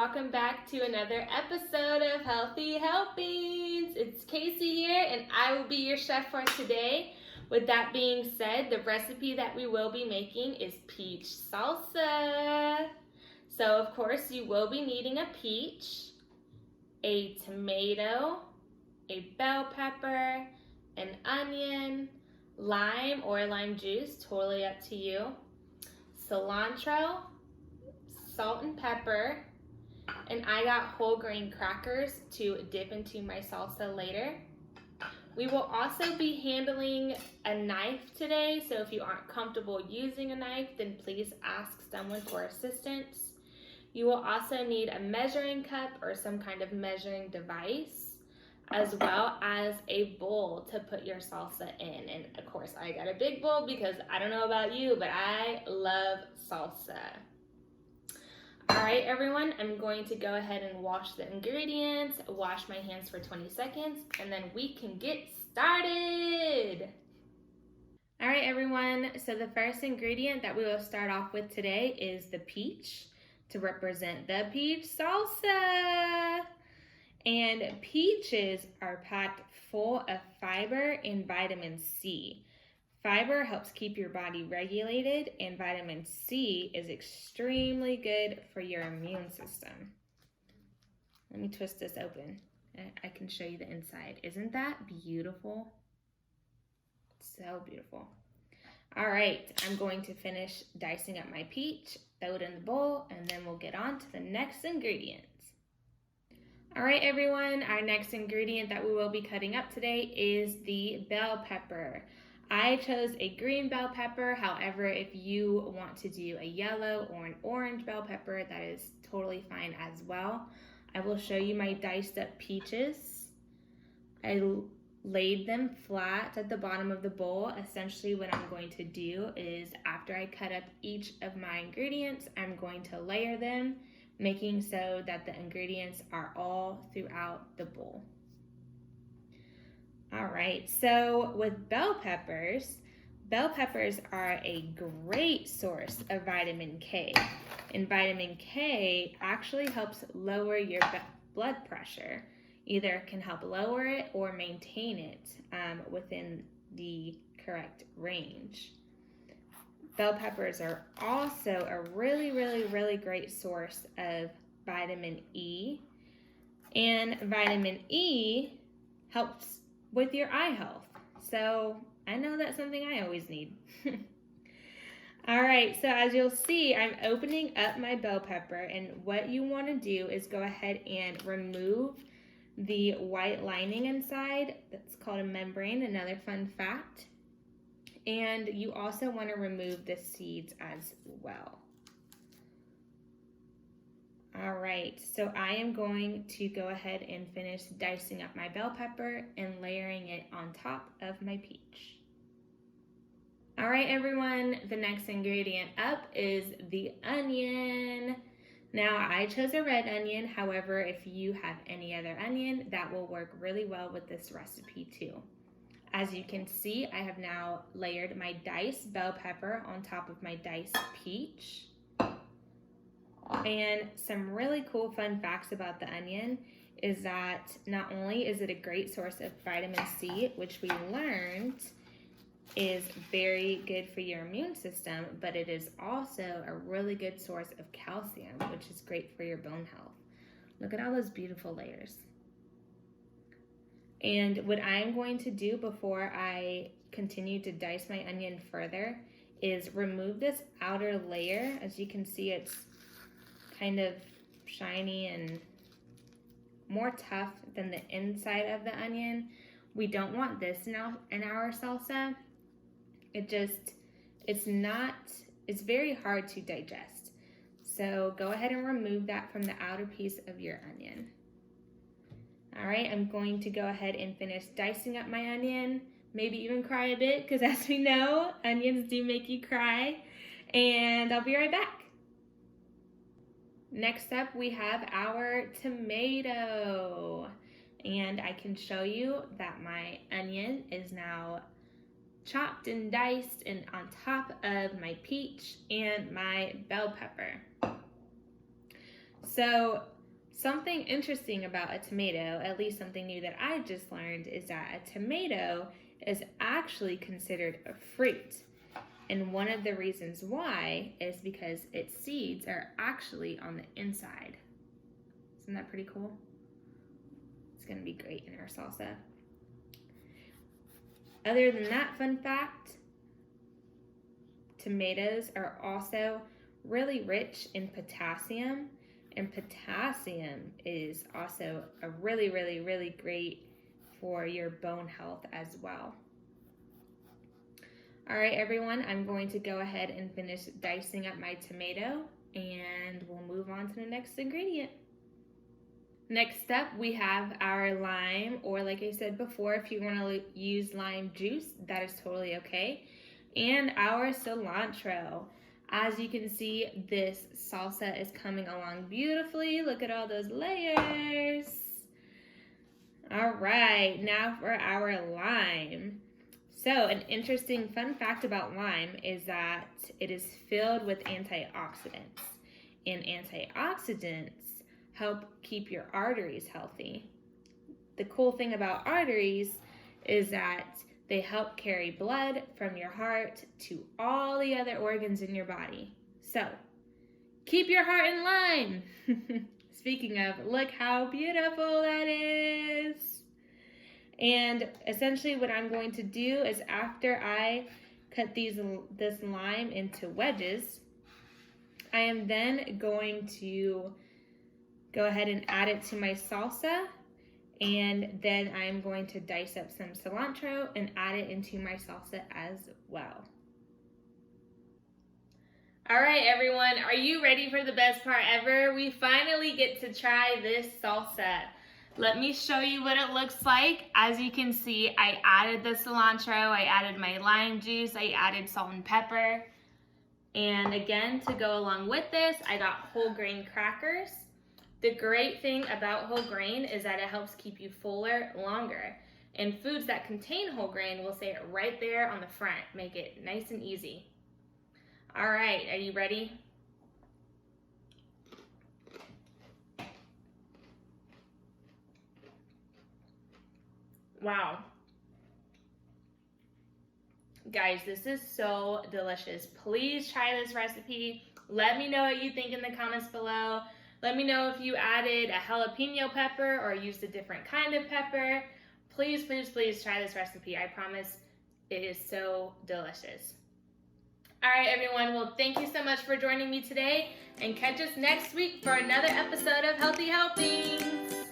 welcome back to another episode of Healthy Helpings. It's Casey here, and I will be your chef for today. With that being said, the recipe that we will be making is peach salsa. So, of course, you will be needing a peach, a tomato, a bell pepper, an onion, lime or lime juice, totally up to you, cilantro, salt and pepper, and I got whole grain crackers to dip into my salsa later. We will also be handling a knife today, so if you aren't comfortable using a knife, then please ask someone for assistance. You will also need a measuring cup or some kind of measuring device, as well as a bowl to put your salsa in. And of course, I got a big bowl because I don't know about you, but I love salsa. All right, everyone, I'm going to go ahead and wash the ingredients, wash my hands for 20 seconds, and then we can get started. All right, everyone, so the first ingredient that we will start off with today is the peach to represent the peach salsa. And peaches are packed full of fiber and vitamin C. Fiber helps keep your body regulated, and vitamin C is extremely good for your immune system. Let me twist this open. I can show you the inside. Isn't that beautiful? So beautiful. All right, I'm going to finish dicing up my peach, throw it in the bowl, and then we'll get on to the next ingredients. All right, everyone, our next ingredient that we will be cutting up today is the bell pepper. I chose a green bell pepper. However, if you want to do a yellow or an orange bell pepper, that is totally fine as well. I will show you my diced up peaches. I laid them flat at the bottom of the bowl. Essentially what I'm going to do is after I cut up each of my ingredients, I'm going to layer them, making so that the ingredients are all throughout the bowl. All right, so with bell peppers are a great source of vitamin K. And vitamin K actually helps lower your blood pressure. Either it can help lower it or maintain it within the correct range. Bell peppers are also a really great source of vitamin E. And vitamin E helps with your eye health. So I know that's something I always need. All right, so as you'll see, I'm opening up my bell pepper, and what you want to do is go ahead and remove the white lining inside. That's called a membrane, another fun fact. And you also want to remove the seeds as well. All right, so I am going to go ahead and finish dicing up my bell pepper and layering it on top of my peach. All right, everyone, the next ingredient up is the onion. Now, I chose a red onion. However, if you have any other onion, that will work really well with this recipe too. As you can see, I have now layered my diced bell pepper on top of my diced peach. And some really cool fun facts about the onion is that not only is it a great source of vitamin C, which we learned is very good for your immune system, but it is also a really good source of calcium, which is great for your bone health. Look at all those beautiful layers. And what I'm going to do before I continue to dice my onion further is remove this outer layer. As you can see, it's kind of shiny and more tough than the inside of the onion. We don't want this now in our salsa. It's very hard to digest. So go ahead and remove that from the outer piece of your onion. All right, I'm going to go ahead and finish dicing up my onion, maybe even cry a bit, because as we know, onions do make you cry. And I'll be right back. Next up, we have our tomato. And I can show you that my onion is now chopped and diced and on top of my peach and my bell pepper. So something interesting about a tomato, at least something new that I just learned, is that a tomato is actually considered a fruit. And one of the reasons why is because its seeds are actually on the inside. Isn't that pretty cool? It's going to be great in our salsa. Other than that fun fact, tomatoes are also really rich in potassium, and potassium is also a really great for your bone health as well. All right, everyone, I'm going to go ahead and finish dicing up my tomato, and we'll move on to the next ingredient. Next up, we have our lime, or like I said before, if you want to use lime juice, that is totally okay. And our cilantro. As you can see, this salsa is coming along beautifully. Look at all those layers. All right, now for our lime. So an interesting fun fact about lime is that it is filled with antioxidants. And antioxidants help keep your arteries healthy. The cool thing about arteries is that they help carry blood from your heart to all the other organs in your body. So, keep your heart in line. Speaking of, look how beautiful that is. And essentially what I'm going to do is after I cut this lime into wedges, I am then going to go ahead and add it to my salsa, and then I'm going to dice up some cilantro and add it into my salsa as well. All right, everyone, are you ready for the best part ever? We finally get to try this salsa. Let me show you what it looks like. As you can see, I added the cilantro, I added my lime juice, I added salt and pepper. And again, to go along with this, I got whole grain crackers. The great thing about whole grain is that it helps keep you fuller longer. And foods that contain whole grain will say it right there on the front. Make it nice and easy. All right, are you ready? Wow. Guys, this is so delicious. Please try this recipe. Let me know what you think in the comments below. Let me know if you added a jalapeno pepper or used a different kind of pepper. Please, please, please try this recipe. I promise it is so delicious. All right, everyone. Well, thank you so much for joining me today, and catch us next week for another episode of Healthy Helpings.